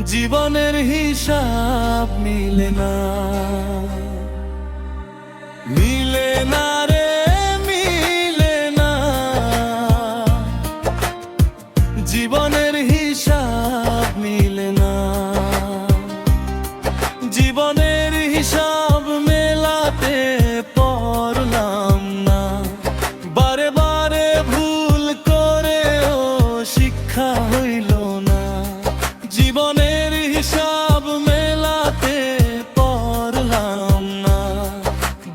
জীবনের হিসাব মিলে না, মিলে না রে মিলে না। জীবনের হিসাব মিলে না, জীবনের হিসাব মেলাতে পারলাম না। বারে বারে ভুল করেও শিক্ষা হইল না, জীবনের হিসাব মেলাতে পারলাম না।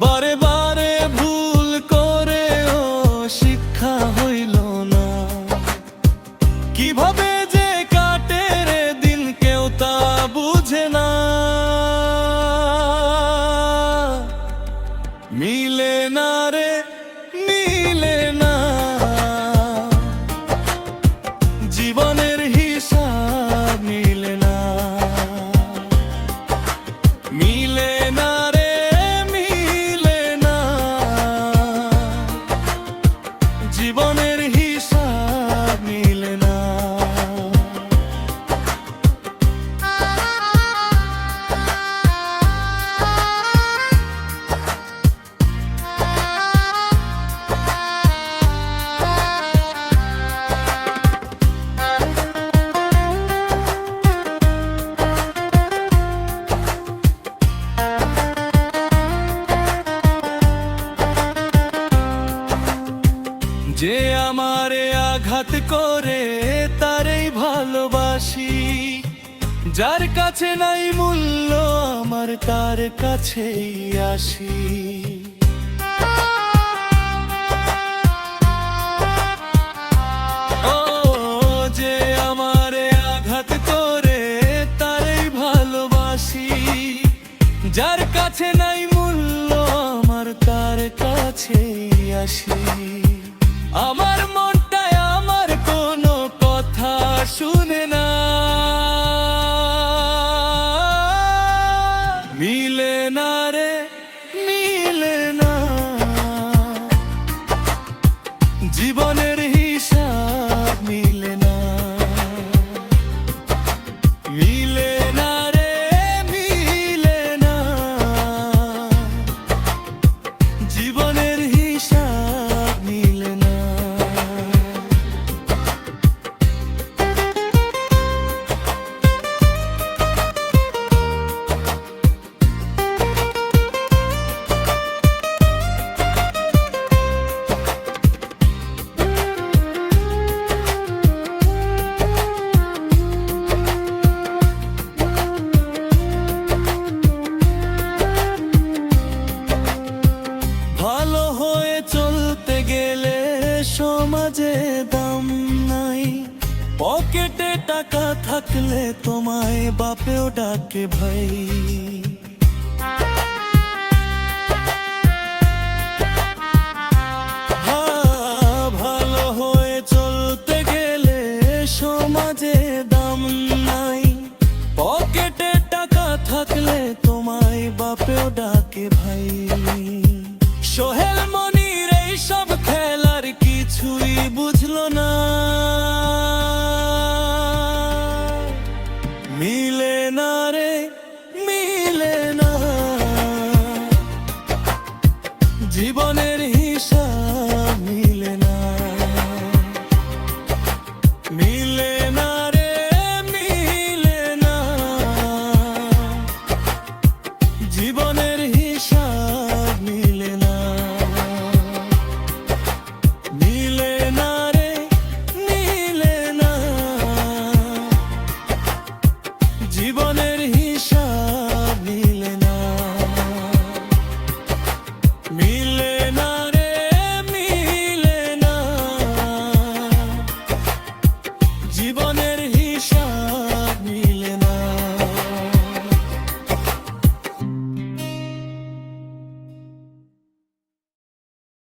বারে বারে ভুল করেও শিক্ষা হইল না। কিভাবে যে কাটে রে দিন কেউ তা বুঝে না। মিলে না রে মিলে না, জীবনের হিসাব মিলে না। মিলে না রে মিলে না, জীবনের হিসাব মিলে না। যে আমারে আঘাত করে তারই ভালোবাসি, যার কাছে নাই মূল্য আমার তার কাছেই আসি। ও যে আমারে আঘাত করে তারই ভালোবাসি, যার কাছে নাই মূল্য আমার তার কাছেই আসি। আমার মনটায় আমার কোনো কথা শুনে না। মিলে না রে মিলে না, জীবনের হিসাব মিলে না। মিলে না রে মিলে না, জীবনের হিসাব মিলে না। ভালো হয়ে চলতে গেলে সমাজে দাম নাই, পকেটে টাকা থাকলে তোমায় বাপেও ডাকে ভাই।